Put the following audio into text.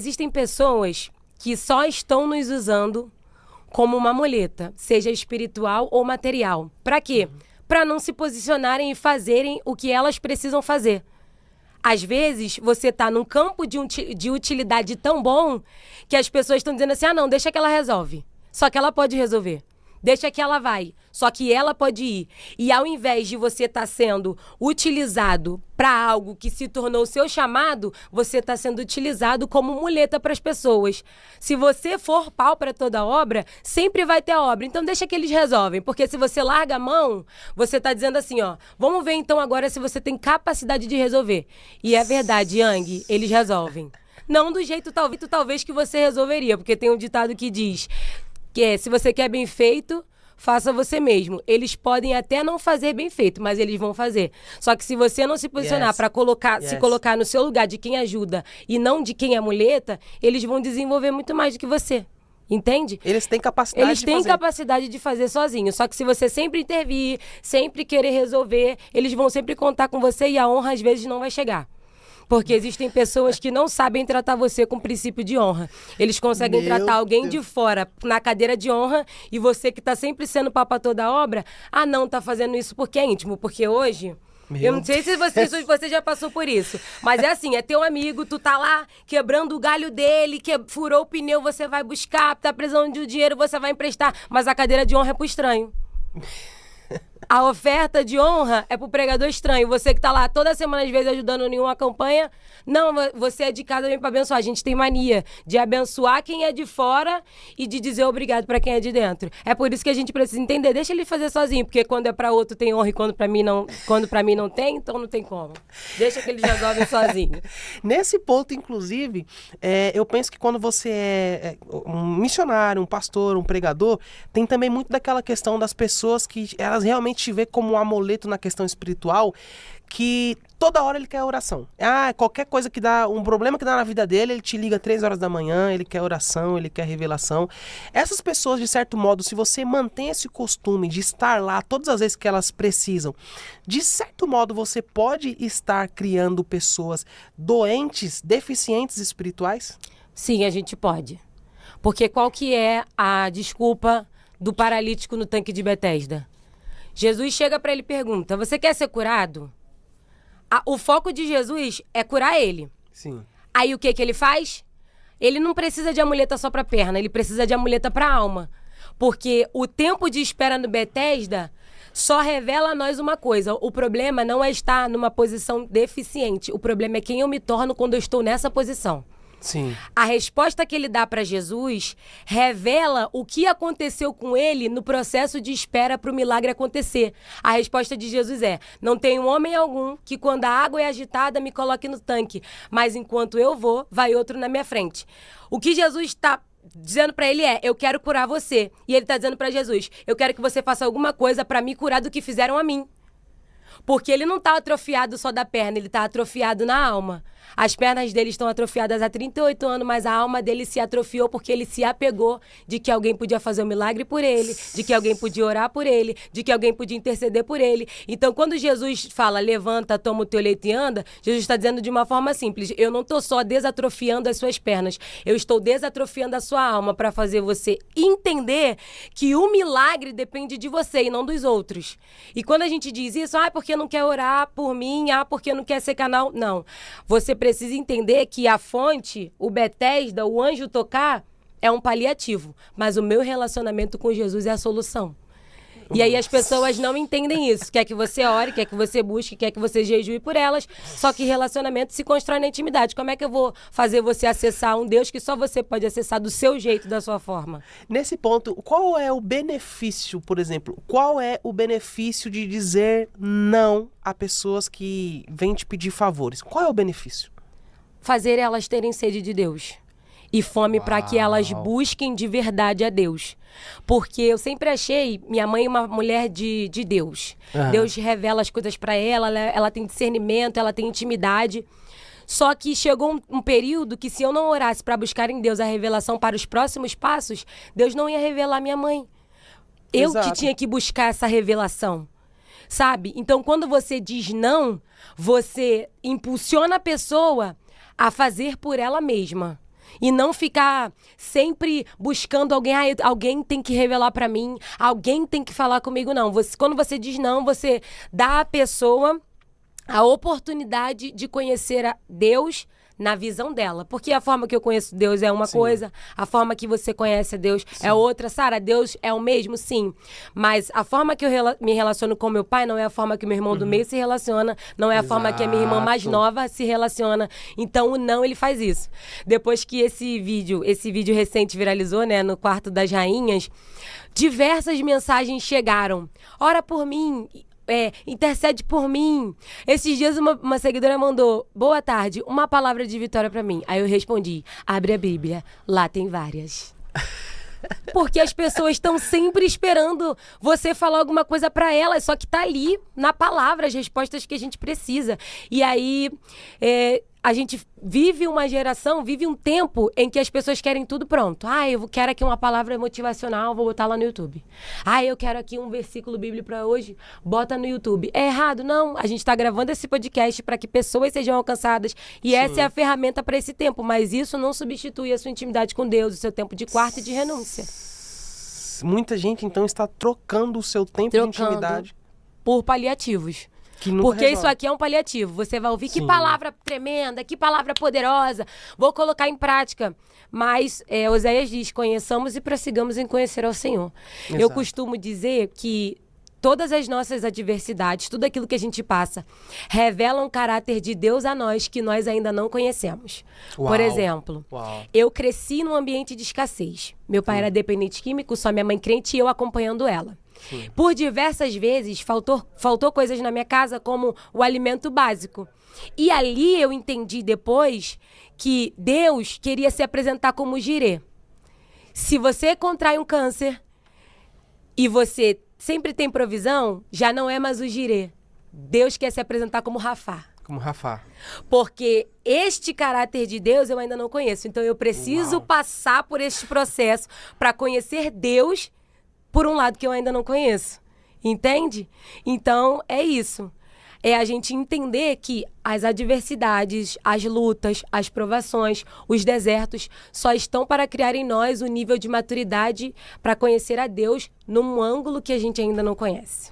Existem pessoas que só estão nos usando como uma muleta, seja espiritual ou material. Para quê? Para não se posicionarem e fazerem o que elas precisam fazer. Às vezes, você está num campo de utilidade tão bom que as pessoas estão dizendo assim, não, deixa que ela resolve. Só que ela pode resolver. Deixa que ela vai. Só que ela pode ir. E ao invés de você estar sendo utilizado para algo que se tornou seu chamado, você está sendo utilizado como muleta para as pessoas. Se você for pau para toda obra, sempre vai ter obra. Então deixa que eles resolvem. Porque se você larga a mão, você está dizendo assim, vamos ver então agora se você tem capacidade de resolver. E é verdade, Yang, eles resolvem. Não do jeito talvez que você resolveria, porque tem um ditado que diz que se você quer bem feito, faça você mesmo. Eles podem até não fazer bem feito, mas eles vão fazer. Só que se você não se posicionar para se colocar no seu lugar de quem ajuda e não de quem é muleta, eles vão desenvolver muito mais do que você. Entende? Eles têm capacidade Eles têm capacidade de fazer sozinhos. Só que se você sempre intervir, sempre querer resolver, eles vão sempre contar com você e a honra às vezes não vai chegar. Porque existem pessoas que não sabem tratar você com princípio de honra. Eles conseguem tratar alguém de fora na cadeira de honra e você que está sempre sendo papa toda obra, não tá fazendo isso porque é íntimo. Porque hoje, eu não sei se você já passou por isso, mas é assim, é teu amigo, tu tá lá quebrando o galho dele, que furou o pneu, você vai buscar, tá precisando de um dinheiro, você vai emprestar, mas a cadeira de honra é pro estranho. A oferta de honra é pro pregador estranho. Você que tá lá toda semana, às vezes, ajudando em uma campanha. Não, você é de casa, vem pra abençoar. A gente tem mania de abençoar quem é de fora e de dizer obrigado pra quem é de dentro. É por isso que a gente precisa entender. Deixa ele fazer sozinho, porque quando é pra outro tem honra e quando pra mim não tem, então não tem como. Deixa que eles resolvem sozinho. Nesse ponto, inclusive, eu penso que quando você é um missionário, um pastor, um pregador, tem também muito daquela questão das pessoas que elas realmente te vê como um amuleto na questão espiritual, que toda hora ele quer oração. Qualquer coisa que dá, um problema que dá na vida dele, ele te liga 3 horas da manhã, ele quer oração, ele quer revelação. Essas pessoas, de certo modo, se você mantém esse costume de estar lá todas as vezes que elas precisam, de certo modo você pode estar criando pessoas doentes, deficientes espirituais? Sim, a gente pode. Porque qual que é a desculpa do paralítico no tanque de Betesda? Jesus chega para ele e pergunta, você quer ser curado? O foco de Jesus é curar ele. Sim. Aí o que ele faz? Ele não precisa de amuleta só para perna, ele precisa de amuleta para alma. Porque o tempo de espera no Betesda só revela a nós uma coisa. O problema não é estar numa posição deficiente. O problema é quem eu me torno quando eu estou nessa posição. Sim. A resposta que ele dá para Jesus revela o que aconteceu com ele no processo de espera para o milagre acontecer. A resposta de Jesus é, não tem homem algum que quando a água é agitada me coloque no tanque, mas enquanto eu vou, vai outro na minha frente. O que Jesus está dizendo para ele eu quero curar você. E ele está dizendo para Jesus, eu quero que você faça alguma coisa para me curar do que fizeram a mim. Porque ele não está atrofiado só da perna, ele está atrofiado na alma. As pernas dele estão atrofiadas há 38 anos, mas a alma dele se atrofiou porque ele se apegou de que alguém podia fazer um milagre por ele, de que alguém podia orar por ele, de que alguém podia interceder por ele. Então, quando Jesus fala, levanta, toma o teu leito e anda, Jesus está dizendo de uma forma simples, eu não estou só desatrofiando as suas pernas, eu estou desatrofiando a sua alma para fazer você entender que o milagre depende de você e não dos outros. E quando a gente diz isso, porque não quer orar por mim, porque não quer ser canal, não. Você precisa entender que a fonte, o Betesda, o anjo tocar, é um paliativo. Mas o meu relacionamento com Jesus é a solução. E aí as pessoas não entendem isso. Quer que você ore, quer que você busque, quer que você jejue por elas. Só que relacionamento se constrói na intimidade. Como é que eu vou fazer você acessar um Deus que só você pode acessar do seu jeito, da sua forma? Nesse ponto, qual é o benefício, por exemplo? Qual é o benefício de dizer não a pessoas que vêm te pedir favores? Qual é o benefício? Fazer elas terem sede de Deus. E fome para que elas busquem de verdade a Deus. Porque eu sempre achei minha mãe uma mulher de Deus. Uhum. Deus revela as coisas para ela tem discernimento, ela tem intimidade. Só que chegou um período que se eu não orasse para buscar em Deus a revelação para os próximos passos, Deus não ia revelar minha mãe. Eu que tinha que buscar essa revelação. Sabe? Então, quando você diz não, você impulsiona a pessoa a fazer por ela mesma. E não ficar sempre buscando alguém, alguém tem que revelar pra mim, alguém tem que falar comigo, não. Quando você diz não, você dá à pessoa a oportunidade de conhecer a Deus na visão dela. Porque a forma que eu conheço Deus é uma coisa, a forma que você conhece a Deus é outra. Sara, Deus é o mesmo? Sim. Mas a forma que eu me relaciono com meu pai não é a forma que meu irmão do meio se relaciona, não é a forma que a minha irmã mais nova se relaciona. Então o não, ele faz isso. Depois que esse vídeo recente viralizou, né, no quarto das rainhas, diversas mensagens chegaram. Ora por mim, intercede por mim. Esses dias uma seguidora mandou: boa tarde, uma palavra de vitória pra mim. Aí eu respondi: abre a Bíblia, lá tem várias. Porque as pessoas estão sempre esperando você falar alguma coisa pra elas, só que tá ali na palavra as respostas que a gente precisa. E aí a gente vive uma geração, vive um tempo em que as pessoas querem tudo pronto. Eu quero aqui uma palavra motivacional, vou botar lá no YouTube. Eu quero aqui um versículo bíblico para hoje, bota no YouTube. É errado? Não. A gente está gravando esse podcast para que pessoas sejam alcançadas e essa é a ferramenta para esse tempo, mas isso não substitui a sua intimidade com Deus, o seu tempo de quarto e de renúncia. Muita gente, então, está trocando o seu tempo de intimidade por paliativos. Porque isso aqui é um paliativo. Você vai ouvir que palavra tremenda, que palavra poderosa. Vou colocar em prática. Mas Oséias diz: conheçamos e prossigamos em conhecer ao Senhor. Exato. Eu costumo dizer que todas as nossas adversidades, tudo aquilo que a gente passa, revelam o caráter de Deus a nós que nós ainda não conhecemos. Por exemplo, eu cresci num ambiente de escassez. Meu pai era dependente químico, só minha mãe crente e eu acompanhando ela. Por diversas vezes, faltou coisas na minha casa, como o alimento básico. E ali eu entendi depois que Deus queria se apresentar como Jirê. Se você contrai um câncer e você sempre tem provisão, já não é mais o Jirê. Deus quer se apresentar como Rafá. Como Rafá. Porque este caráter de Deus eu ainda não conheço. Então eu preciso passar por este processo para conhecer Deus por um lado que eu ainda não conheço. Entende? Então, é isso. É a gente entender que as adversidades, as lutas, as provações, os desertos só estão para criar em nós o nível de maturidade para conhecer a Deus num ângulo que a gente ainda não conhece.